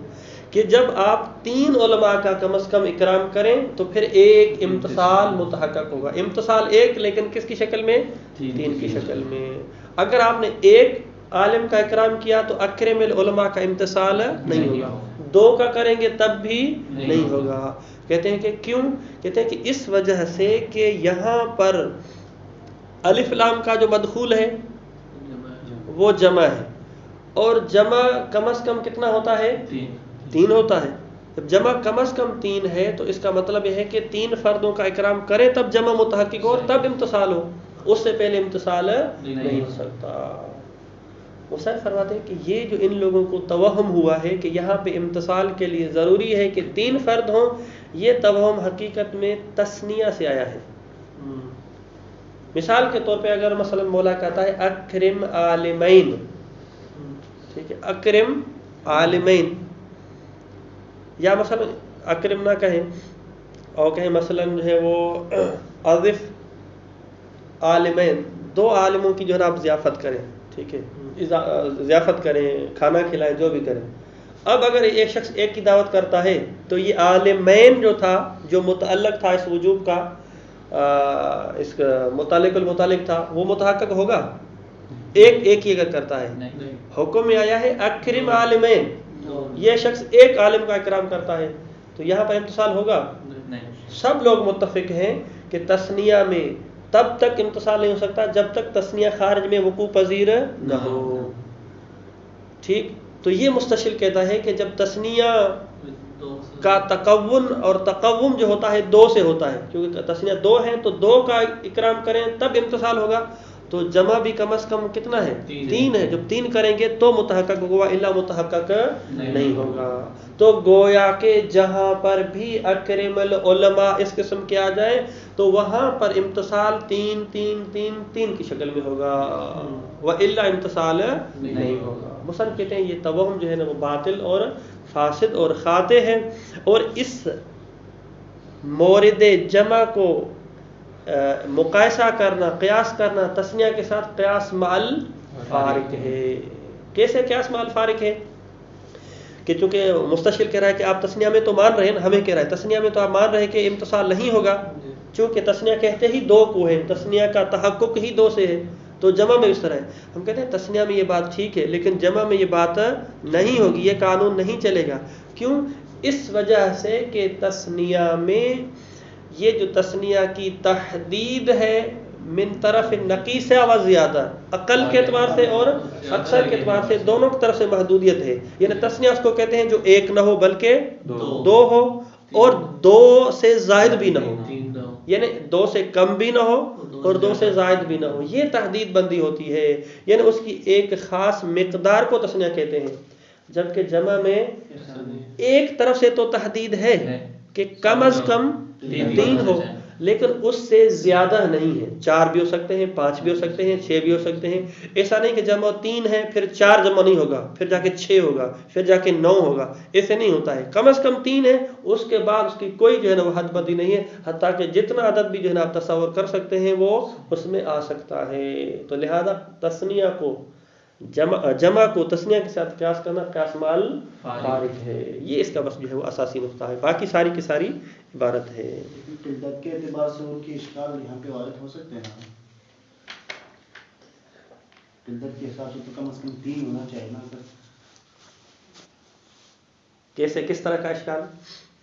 کہ جب آپ تین علماء کا کم از کم اکرام کریں تو پھر ایک امتثال متحقق ہوگا. امتثال ایک لیکن کس کی شکل میں؟ تین کی شکل میں. اگر آپ نے ایک عالم کا اکرام کیا تو اکرم العلماء کا امتثال نہیں ہوگا, دو کا کریں گے تب بھی نہیں ہوگا. کہتے ہیں کہ کیوں؟ کہتے ہیں کہ اس وجہ سے کہ یہاں پر الف لام کا جو مدخول ہے وہ جمع ہے، اور جمع کم از کم کتنا ہوتا ہے؟ 3 ہوتا ہے. جب جمع کم از کم 3 ہے تو اس کا مطلب یہ ہے کہ 3 فردوں کا اکرام کرے تب جمع متحقق ہو اور تب امتصال ہو، اس سے پہلے امتصال نہیں ہو سکتا. وہ سر فرماتے ہیں کہ یہ جو ان لوگوں کو توہم ہوا ہے کہ یہاں پہ امتصال کے لیے ضروری ہے کہ 3 فرد ہوں، یہ توہم حقیقت میں تثنیہ سے آیا ہے. مثال کے طور پہ اگر مثلا مولا کہتا ہے اکرم عالمین، ٹھیک ہے، اکرم عالمین، یا مثلا اکرم نہ کہیں اور کہیں مثلا جو ہے وہ اضف عالمین، 2 عالموں کی جو ہے نا آپ ضیافت کریں، ٹھیک ہے، ضیافت کریں، کھانا کھلائیں، جو بھی کریں. اب اگر ایک شخص ایک کی دعوت کرتا ہے تو یہ عالمین جو تھا، جو متعلق تھا اس وجوب کا، اس کا متعلق تھا، وہ متحقق ہوگا؟ ایک ہی اگر کرتا ہے. حکم میں آیا ہے اکرم عالمین، یہ شخص ایک عالم کا اکرام کرتا ہے تو یہاں پر امتصال ہوگا؟ سب لوگ متفق ہیں کہ تثنیہ میں تب تک امتصال نہیں ہو سکتا جب تک تثنیہ خارج میں وقوع پذیر نہ ہو. ٹھیک، تو یہ مستشل کہتا ہے کہ جب تثنیہ کا تقون اور تقوم جو ہوتا ہے 2 سے ہوتا ہے، کیونکہ تثنیہ 2 ہے تو 2 کا اکرام کریں تب امتصال ہوگا، تو جمع بھی کم از کم کتنا ہے؟ 3 ہے. جب 3 کریں گے تو متحقق ہوگا، الا متحقق نہیں ہوگا. تو گویا کہ جہاں پر بھی اکرم العلماء اس قسم کے آ جائے تو وہاں پر امتصال 3 3 3 3 کی شکل میں ہوگا، والا امتصال نہیں ہوگا. مصنف کہتے ہیں یہ توہم جو ہے نا وہ باطل اور فاسد اور خاطئ ہے، اور اس مورد جمع کو مقایسہ کرنا، قیاس کرنا تثنیہ کے ساتھ قیاس مع الفارق ہے. کیسے قیاس مع الفارق ہے؟ کہ چونکہ مستشل کہہ رہا ہے کہ آپ تثنیہ میں تو مان رہے ہیں، ہمیں کہہ رہا ہے تثنیہ میں تو آپ مان رہے ہیں کہ امتصال نہیں ہوگا، چونکہ تثنیہ کہتے ہی 2 کو ہے، تثنیہ کا تحقق ہی 2 سے ہے، تو جمع میں اس طرح ہے. ہم کہتے ہیں تثنیہ میں یہ بات ٹھیک ہے لیکن جمع میں یہ بات نہیں ہوگی، یہ قانون نہیں چلے گا. کیوں؟ اس وجہ سے کہ تثنیہ میں یہ جو تثنیہ کی تحدید ہے من طرف نقیص و زیادہ، اقل کے اعتبار سے اور اکثر کے اعتبار سے، دونوں کی طرف سے محدودیت ہے. یعنی تثنیہ اس کو کہتے ہیں جو 1 نہ ہو بلکہ 2 ہو، اور 2 سے زائد بھی نہ ہو، یعنی 2 سے کم بھی نہ ہو اور 2 سے زائد بھی نہ ہو. یہ تحدید بندی ہوتی ہے، یعنی اس کی ایک خاص مقدار کو تثنیہ کہتے ہیں. جبکہ جمع میں ایک طرف سے تو تحدید ہے کہ کم از کم 3 ہو، لیکن اس سے زیادہ نہیں ہے. 4 بھی ہو سکتے ہیں، 5 بھی ہو سکتے ہیں، 6 بھی ہو سکتے ہیں. ایسا نہیں کہ جمع 3 ہے پھر 4 جمع نہیں ہوگا، پھر جا کے 6 ہوگا، پھر جا کے 9 ہوگا، ایسے نہیں ہوتا ہے. کم از کم 3 ہے، اس کے بعد اس کی کوئی جو ہے نا وہ حد بدی نہیں ہے، حتیٰ کہ جتنا عدد بھی جو ہے نا آپ تصور کر سکتے ہیں وہ اس میں آ سکتا ہے. تو لہذا تثنیہ کو جمع کو تثنیہ کے ساتھ قیاس کرنا قیاس مع الفارق ہے. یہ اس کا بس جو ہے وہ اساسی نقطہ ہے، باقی ساری کی ساری عبارت ہے. قلت کے اعتبار سے ان کی اشکال یہاں پہ وارد ہو سکتے ہیں. قلت کے حساب سے تو کم از کم 3 ہونا چاہیے نا. کیسے، کس طرح کا اشکال؟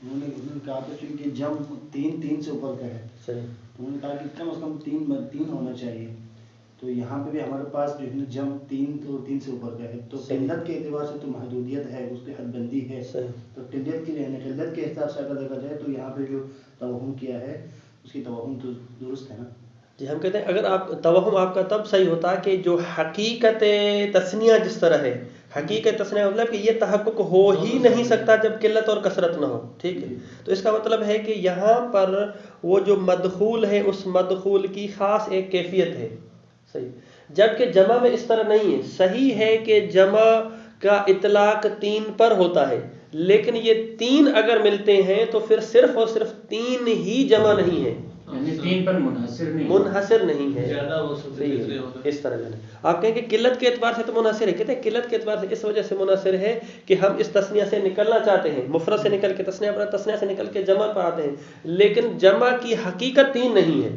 انہوں نے کہا تھا چونکہ جم 3 سے اوپر کا ہے، صحیح. انہوں نے کہا کہ کم از کم 3 ہونا چاہیے. تو یہاں پہ بھی ہمارے پاس جو ہے جم 3 سے اوپر کا ہے، تو قلت کے اعتبار سے تو محدودیت ہے، اس کی حد بندی ہے. تو قلت کی قلت کے حساب سے اگر دیکھا جائے تو یہاں پہ جو توہم کیا ہے اس کی توہم تو درست ہے نا. جی ہم کہتے ہیں اگر آپ توہم آپ کا تب صحیح ہوتا کہ جو حقیقت تثنیہ جس طرح ہے، حقیقت تثنیہ مطلب کہ یہ تحقق ہو ہی نہیں سکتا جب قلت اور کثرت نہ ہو. ٹھیک ہے، تو اس کا مطلب ہے کہ یہاں پر وہ جو مدخول ہے اس مدخول کی خاص ایک کیفیت ہے. صحیح. جبکہ جمع میں اس طرح نہیں ہے. صحیح ہے کہ جمع کا اطلاق 3 پر ہوتا ہے، لیکن یہ 3 اگر ملتے ہیں تو پھر صرف اور صرف 3 ہی جمع نہیں ہے، یعنی 3 پر منحصر نہیں ہے. زیادہ وہ سب اس طرح جانا آپ کہیں کہ قلت کے اعتبار سے تو منحصر ہے. کہتے ہیں قلت کے اعتبار سے اس وجہ سے منحصر ہے کہ ہم اس تثنیہ سے نکلنا چاہتے ہیں، مفرد سے نکل کے تثنیہ پر، تثنیہ سے نکل کے جمع پر آتے ہیں، لیکن جمع کی حقیقت 3 نہیں ہے.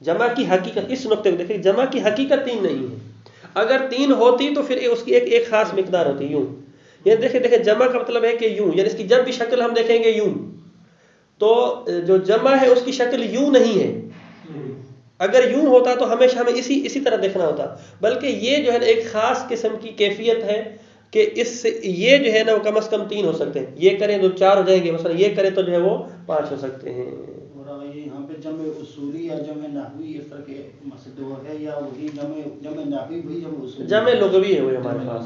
جمع کی حقیقت، اس نقطے کو دیکھیں، جمع کی حقیقت 3 نہیں ہے. اگر 3 ہوتی تو پھر اس کی ایک خاص مقدار ہوتی. یوں یہ دیکھیں جمع کا مطلب ہے کہ یوں، یعنی اس کی جب بھی شکل ہم دیکھیں گے یوں، تو جو جمع ہے اس کی شکل یوں نہیں ہے. اگر یوں ہوتا تو ہمیشہ ہمیں اسی طرح دیکھنا ہوتا، بلکہ یہ جو ہے نا ایک خاص قسم کی کیفیت ہے کہ اس سے یہ جو ہے نا وہ کم از کم 3 ہو سکتے ہیں، یہ کریں تو 4 ہو جائیں گے، مثلا یہ کریں تو جو ہے وہ 5 ہو سکتے ہیں۔ اور یہاں پہ جمع اصولی یا جمع نحوی اس طرح کے مسئلے ہے، یا وہی جمع نحوی وہی جمع اصولی؟ جمع لغوی ہے وہ ہمارے پاس،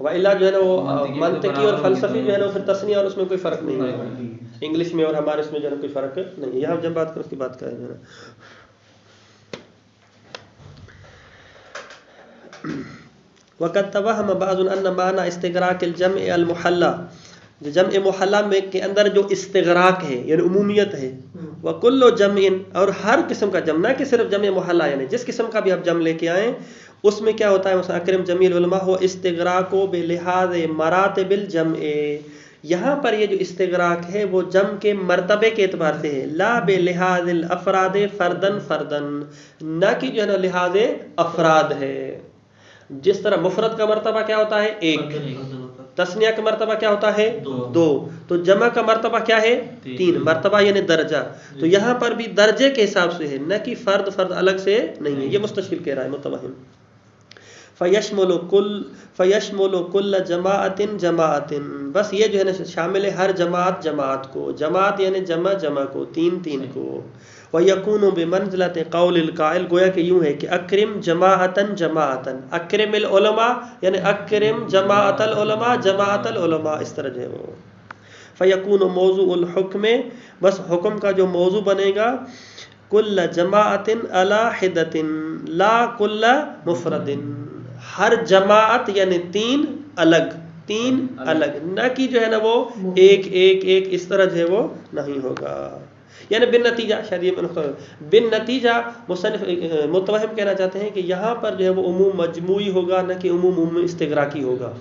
وإلا جو ہے نا وہ منطقی اور فلسفی جو ہے نا پھر تثنیہ اور اس میں کوئی فرق نہیں ہے، انگلش میں اور ہمارے اس میں جو ہے نا کوئی فرق نہیں ہے۔ یہاں جب بات کریں اس کی بات کریں جو ہے نا وقد توہم بعض ان معنی استغراق الجمع المحلہ، جمع محلہ میں کے اندر جو استغراق ہے یعنی عمومیت ہے، وکل جمع، اور ہر قسم کا جمع، نہ کہ صرف جمع محلہ، یعنی جس قسم کا بھی آپ جمع لے کے آئیں اس میں کیا ہوتا ہے، مثلا اکرم جمیع العلماء ہو استغراق بلحاظ مراتب الجمع، یہاں پر یہ جو استغراق ہے وہ جمع کے مرتبے کے اعتبار سے ہے، لا بلحاظ الافراد فردن فردن، نہ کہ جو ہے نا لحاظ افراد ہے۔ جس طرح مفرد کا مرتبہ کیا ہوتا ہے 1، تثنیہ کا مرتبہ کیا ہوتا ہے 2، تو جمع کا مرتبہ کیا ہے 3، مرتبہ یعنی درجہ، تو یہاں پر بھی درجے کے حساب سے ہے، نہ کہ فرد الگ سے نہیں ہے، یہ مستشکل کہہ رہا ہے متوہم۔ فیشمل کل جماعت جماعت، بس یہ جو ہے نا شامل ہے ہر جماعت کو، جماعت یعنی جمع کو، 3 کو۔ وَيَكُونُ بِمَنْزِلَةِ قَوْلِ الْقَائِلِ، گویا کہ یوں ہے کہ اکرم جماعتاً، اکرم العلماء یعنی اکرم جماعت العلماء، اس طرح جو ہے وہ۔ فَيَكُونُ موضوع الحکم، بس حکم کا جو موضوع بنے گا کل جماعت علی حدۃ لا کل مفرد، ہر جماعت یعنی 3 الگ، نہ کہ جو ہے نا وہ ایک اس طرح جو ہے وہ نہیں ہوگا، یعنی بن نتیجہ مصنف متوہم کہنا چاہتے ہیں کہ یہاں پر جو ہے وہ عموم مجموعی ہوگا، نہ کہ عموم استغراقی ہوگا۔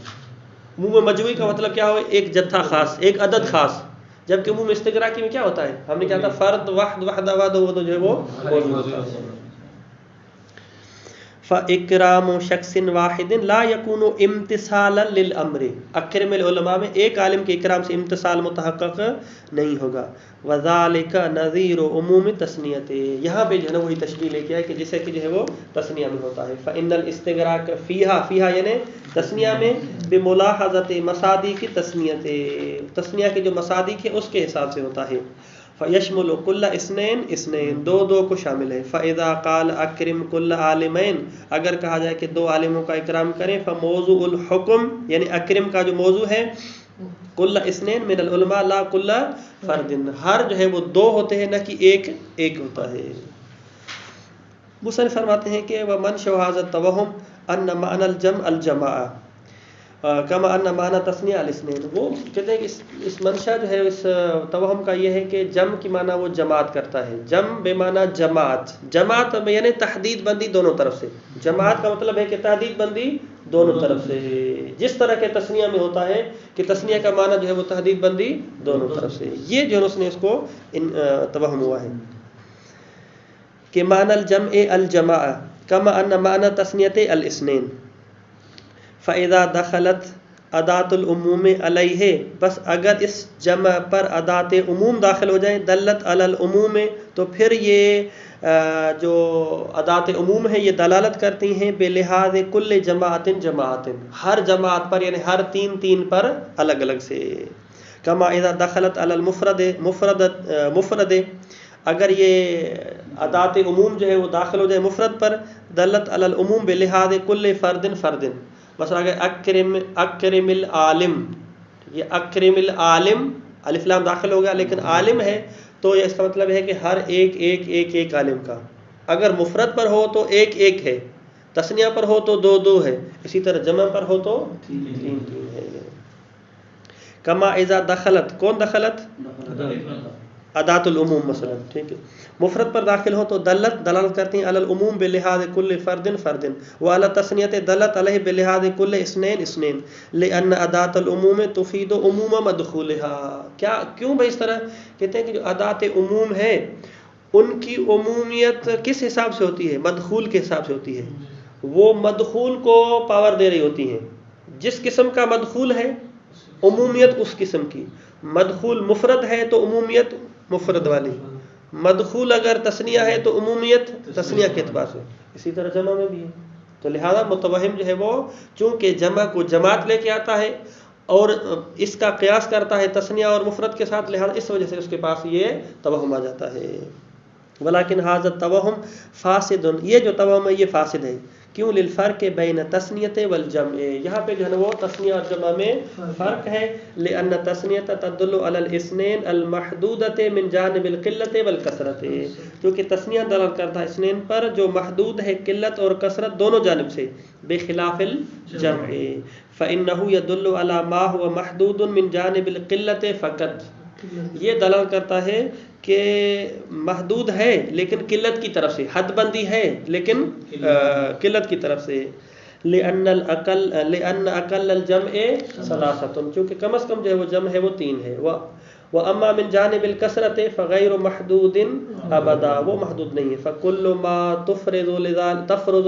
عموم مجموعی کا مطلب کیا ہوگا، ایک جتھا خاص، ایک عدد خاص، جبکہ عموم استغراقی میں کیا ہوتا ہے، ہم نے کہا تھا فرد وحدہ وہ تو جو ہے وہ موجود ہوتا ہے۔ فَإِكْرَامُ شَخْصٍ وَاحِدٍ لَا يَكُونُ امْتِثَالًا لِلْأَمْرِ، اکرم العلماء میں ایک عالم کے اکرام سے امتثال متحقق نہیں ہوگا۔ وَذَلِكَ نَظِيرُ عُمُومِ تَثْنِيَةِ، یہاں پہ جو ہے نا وہی تشبیہ لے کے آئے کہ جسے کہ جو ہے وہ تثنیہ میں ہوتا ہے۔ فَإِنَّ الْإِسْتِغْرَاقَ فِيهَا یعنی تثنیہ میں بِمُلَاحَظَةِ مَصَادِقِ تَثْنِيَةِ، تثنیہ کے جو مصادیق ہے اس کے حساب سے ہوتا ہے۔ فیشمل کل اثنین، 2 کو شامل ہے۔ فاذا قال اکرم کل عالمین، اگر کہا جائے کہ 2 عالموں کا اکرام کریں، فموضوع الحکم یعنی اکرم کا جو موضوع ہے کل اثنین من العلماء لا کل فرد، ہر جو ہے وہ 2 ہوتے ہیں نہ کہ ایک ہوتا ہے۔ مصنف فرماتے ہیں کہ ومنشأ هذا التوهم ان معنى الجمع الجماعہ کما ان معنی تثنیہ الاثنین، وہ کہتے ہیں کہ اس منشا جو ہے اس توہم کا یہ ہے کہ جمع کی معنی وہ جماعت کرتا ہے، جمع بے معنی جماعت یعنی تحدید بندی دونوں طرف سے، جماعت کا مطلب ہے کہ تحدید بندی دونوں طرف سے، جس طرح کے تثنیہ میں ہوتا ہے کہ تثنیہ کا معنی جو ہے وہ تحدید بندی دونوں طرف سے، یہ جو ہے اس نے اس کو توہم ہوا ہے کہ معنی الجمع الجماعہ کما ان معنی تثنیۃ الاثنین۔ فَإِذَا دَخَلَتْ ادات العموم علیہ، بس اگر اس جمع پر ادات عموم داخل ہو جائیں، دلت علی العموم، تو پھر یہ جو ادات عموم ہے یہ دلالت کرتی ہیں بلحاظ کل جماعت ہر جماعت پر یعنی ہر 3 پر الگ الگ سے۔ کما اذا دخلت علی المفرد اگر یہ ادات عموم جو ہے وہ داخل ہو جائے مفرد پر، دلت علی العموم بلحاظ کل فرد مثلا اگر اکرم العالم، یہ اکرم العالم الف لام داخل ہو گیا لیکن عالم ہے تو یہ اس کا مطلب ہے کہ ہر ایک عالم کا، اگر مفرد پر ہو تو ایک ہے، تثنیہ پر ہو تو 2 ہے، اسی طرح جمع پر ہو تو 3 ہے۔ کما اذا دخلت، کون دخلت؟ ادات العموم مثلا، ٹھیک ہے، مفرد پر داخل ہو تو دلالت کرتی ہیں علی العموم بلحاظ کل فرد وعلی تثنیۃ دلت علیہ بلحاظ کل اثنین لان ادات العموم تفید عموم مدخولها، کیوں بھائی اس طرح؟ کہتے ہیں کہ جو ادات عموم ہے ان کی عمومیت کس حساب سے ہوتی ہے؟ مدخول کے حساب سے ہوتی ہے، وہ مدخول کو پاور دے رہی ہوتی ہیں، جس قسم کا مدخول ہے عمومیت اس قسم کی، مدخول مفرد ہے تو عمومیت مفرد والی، مدخول اگر تثنیہ ہے تو عمومیت تثنیہ کے اعتبار سے، اسی طرح جمع میں بھی ہے. تو لہذا متوہم جو ہے وہ چونکہ جمع کو جماعت لے کے آتا ہے اور اس کا قیاس کرتا ہے تثنیہ اور مفرد کے ساتھ، لہذا اس وجہ سے اس کے پاس یہ توہم آ جاتا ہے. ولیکن ھذا التوہم فاسد، یہ جو توہم ہے یہ فاسد ہے. کیوں؟ للفرق بین تثنیۃ والجمع، یہاں پہ جو ہے وہ تثنیہ اور جمع میں فرق ہے. لأن تثنیۃ تدل علی الاثنین المحدودۃ من جانب القلۃ والکثرۃ، کیونکہ تثنیہ دلالت کرتا ہے اثنین پر جو محدود ہے قلت اور کثرت دونوں جانب سے، بخلاف الجمع فإنه يدل على ما هو محدود من جانب القلۃ فقط. یہ دلالت کرتا ہے کہ محدود ہے لیکن قلت کی طرف سے، حد بندی ہے لیکن قلت کی طرف سے. لأن أقل الجمع ثلاثة، چونکہ کم از کم جو ہے وہ جمع ہے وہ 3 ہے. وأما من جانب الكثرة فغير محدود أبدا، وہ محدود نہیں ہے. فكل ما تفرض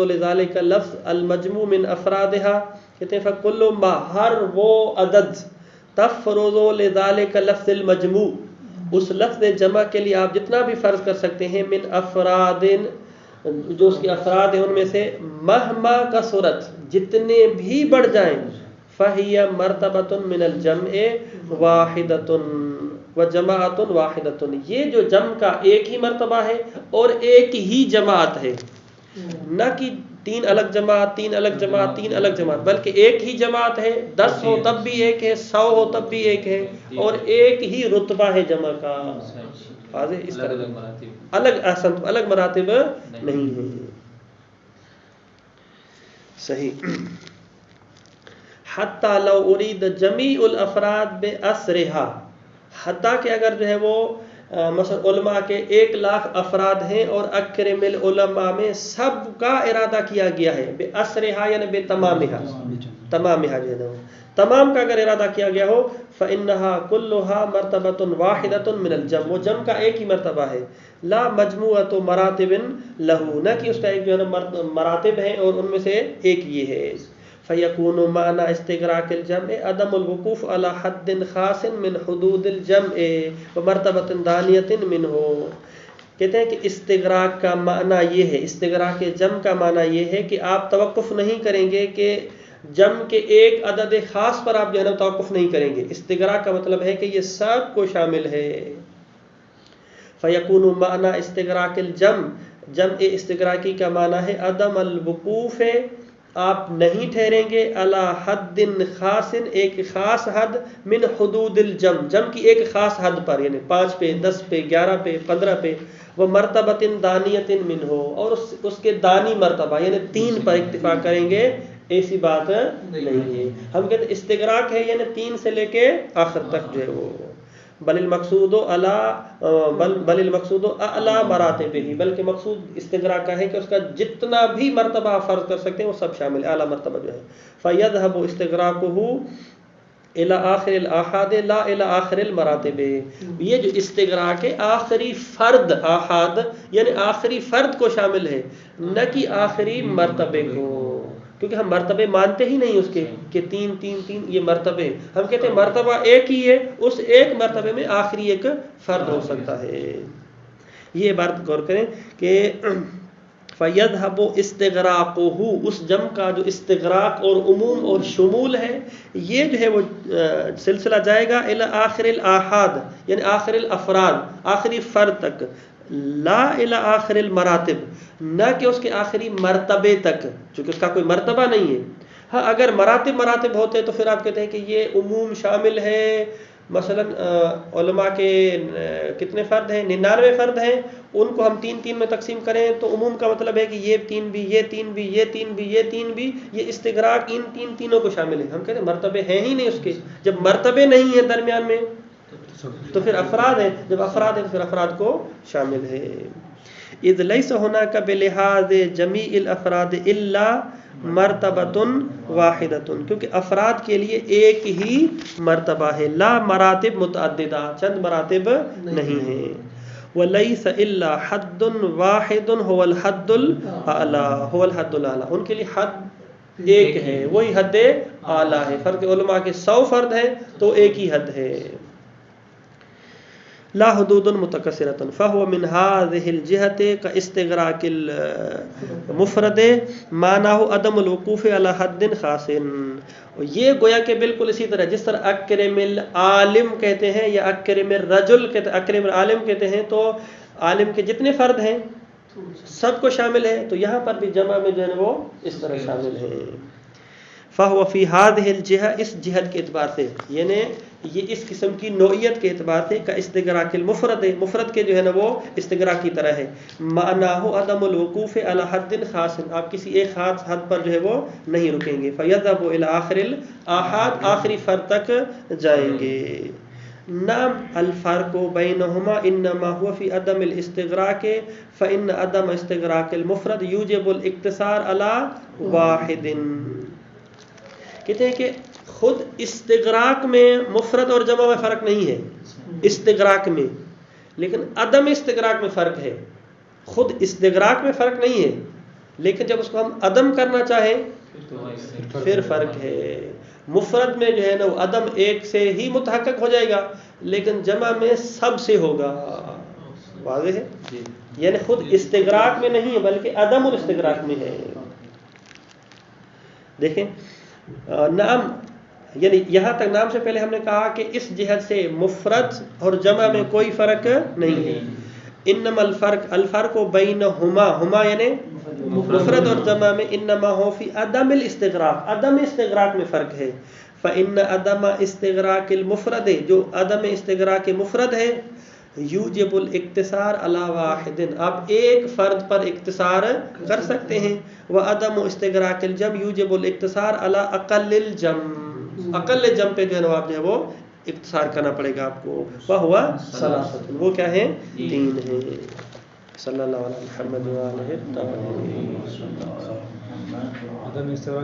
لذلك اللفظ المجموع من أفرادها، کہتے ہیں فكل ما، ہر وہ عدد، تفرض لذلك لفظ المجموع، اس لفظ جمع کے لیے آپ جتنا بھی فرض کر سکتے ہیں، من افراد، جو اس کے افراد ہیں ان میں سے، مہما کثرت، جتنے بھی بڑھ جائیں، فہی مرتبۃ من الجمع واحدۃ وجماعۃ واحدۃ، یہ جو جمع کا ایک ہی مرتبہ ہے اور ایک ہی جماعت ہے، نہ کہ 3 الگ جماعت، 3 الگ جماعت، 3 الگ جماعت، بلکہ ایک ہی جماعت ہے. 10 ہو تب بھی ایک ہے، 100 ہو تب بھی ایک ہے، اور ایک ہی رتبہ ہے جمع کا. واضح؟ اس طرح الگ مراتب نہیں ہیں. صحیح. حتی لو ارید جمیع الافراد باسرها، حتیٰ کہ اگر جو ہے وہ مثلا علماء کے 1,00,000 افراد ہیں اور اکرم العلماء میں سب کا ارادہ کیا گیا ہے، باسرها یعنی بتمامها، تمامها جو ہے تمام کا اگر ارادہ کیا گیا ہو، فإنها كلها مرتبة واحدة من الجمع، وہ جمع کا ایک ہی مرتبہ ہے. لا مجموعة مراتب له، نہ کہ اس کا ایک جو ہے مراتب ہیں اور ان میں سے ایک یہ ہے. فیکون معنی استغراق الجمع عدم الوقوف علی حد خاص من حدود الجمع ومرتبۃ دانیۃ منہ. کہتے ہیں کہ استغراق کا معنی یہ ہے، استغراق جمع کا معنی یہ ہے کہ آپ توقف نہیں کریں گے، کہ جمع کے ایک عدد خاص پر آپ جو ہے نا توقف نہیں کریں گے. استغراق کا مطلب ہے کہ یہ سب کو شامل ہے. فیکون معنی استغراق الجمع، جمع استغراقی کا معنی ہے عدم الوقوف، آپ نہیں ٹھہریں گے، علی حد خاص، ایک خاص حد، من حدود الجمع، جمع کی ایک خاص حد پر، یعنی 5 پہ، 10 پہ، 11 پہ، 15 پہ. وہ مرتبۃ دانیۃ منہ، اور اس کے دانی مرتبہ یعنی 3 پر اکتفا کریں گے، ایسی بات نہیں ہے. ہم کہتے ہیں استغراق ہے یعنی 3 سے لے کے آخر تک جو ہے وہ. بل المقصود اعلی مراتب ہی، بلکہ مقصود استغراق کا ہے کہ اس کا جتنا بھی مرتبہ آپ فرض کر سکتے ہیں وہ سب شامل ہے، اعلیٰ مرتبہ جو ہے. فیذهب استغراقه الى آخر الاحاد لا الى آخر المراتب، یہ جو استغراق ہے آخری فرد، آحاد یعنی آخری فرد کو شامل ہے، نہ کہ آخری مرتبے کو، کیونکہ ہم مرتبے مانتے ہی نہیں اس کے کہ 3 3 3 یہ مرتبے. ہم کہتے ہیں مرتبہ ایک ہی ہے، اس ایک مرتبے میں آخری ایک فرد ہو سکتا ہے. یہ بات غور کریں کہ فَيَذْهَبُ اسْتِغْرَاقُهُ، اس جمع کا جو استغراق اور عموم اور شمول ہے، یہ جو ہے وہ سلسلہ جائے گا الى آخر الاحاد یعنی آخر الافراد، آخری فرد تک، لا الى آخر المراتب، نہ کہ اس کے آخری مرتبے تک، چونکہ اس کا کوئی مرتبہ نہیں ہے. ہاں اگر مراتب ہوتے تو پھر آپ کہتے ہیں کہ یہ عموم شامل ہے. مثلا علماء کے کتنے فرد ہیں؟ 99 فرد ہیں، ان کو ہم 3 میں تقسیم کریں تو عموم کا مطلب ہے کہ یہ 3 بھی، یہ 3 بھی، یہ 3 بھی، یہ 3 بھی، یہ استغراق ان تینوں کو شامل ہے. ہم کہتے ہیں مرتبے ہیں ہی نہیں اس کے. جب مرتبے نہیں ہیں درمیان میں تو پھر افراد ہیں، جب افراد ہیں تو پھر افراد کو شامل ہے. اذ لیس هناک بلحاظ جمیع الافراد الا مرتبۃ واحدۃ، کیونکہ افراد کے لیے ایک ہی مرتبہ ہے، لا مراتب متعددہ، چند مراتب نہیں ہیں. ولیس الا حد واحد هو الحد الاعلی، هو الحد الاعلی، ان کے لیے حد ایک ہے، وہی حد اعلی ہے. فرق علماء کے 100 فرد ہیں تو ایک ہی حد ہے. لا حدود متکثرۃ فهو من هذه الجهة كاستغراق المفرد معناه عدم الوقوف على حد خاص. یہ گویا کہ بالکل اسی طرح جس طرح اکرم العالم کہتے ہیں یا اکرم الرجل کہتے ہیں، اکرم العالم کہتے ہیں تو عالم کے جتنے فرد ہیں سب کو شامل ہے، تو یہاں پر بھی جمع میں جو ہے وہ اس طرح شامل ہے. فهو في هذه الجهة، اس جہت کے اعتبار سے، یعنی یہ اس قسم کی نوعیت کے اعتبار سے کا استغراق المفرد، مفرد کے جو ہے نا وہ استغراق کی طرح ہے. معناه عدم الوقوف على حد خاص، آپ کسی ایک خاص حد پر جو ہے وہ نہیں رکیں گے. فيذهب الى آخر الاحاد، آخری فرد تک جائیں گے. نعم الفرق بینہما انما هو فی عدم الاستغراق فإن عدم استغراق المفرد یوجب الاقتصار على واحد. کہتے ہیں کہ خود استغراق میں مفرد اور جمع میں فرق نہیں ہے، استغراق میں، لیکن عدم استغراق میں فرق ہے. خود استغراق میں فرق نہیں ہے، لیکن جب اس کو ہم عدم کرنا چاہیں پھر فرق ہے. مفرد میں جو ہے نا وہ عدم ایک سے ہی متحقق ہو جائے گا، لیکن جمع میں سب سے ہوگا. واضح ہے؟ یعنی خود استغراق میں نہیں ہے بلکہ عدم الاستغراق میں ہے. دیکھیں نعم، یعنی یہاں تک نام سے پہلے ہم نے کہا کہ اس جہت سے مفرد اور جمع میں کوئی فرق نہیں ہے. انما الفرق بینہما، ہما یعنی مفرد اور جمع میں، انما ہو فی عدم الاستغراق، عدم استغراق میں فرق ہے. فإن عدم استغراق المفرد، جو عدم استغراق مفرد ہے، یوجب الاقتصار علی واحد، آپ ایک فرد پر اقتصار کر سکتے ہیں. وعدم استغراق الجمع یوجب الاقتصار علی اقل الجمع، اقل جمع پہ جو ہے نا آپ جو ہے وہ اقتصار کرنا پڑے گا آپ کو. وہو ثلاثۃ، وہ کیا ہیں؟ تین ہیں. صلی اللہ علیہ محمد وآلہ الطاہرین.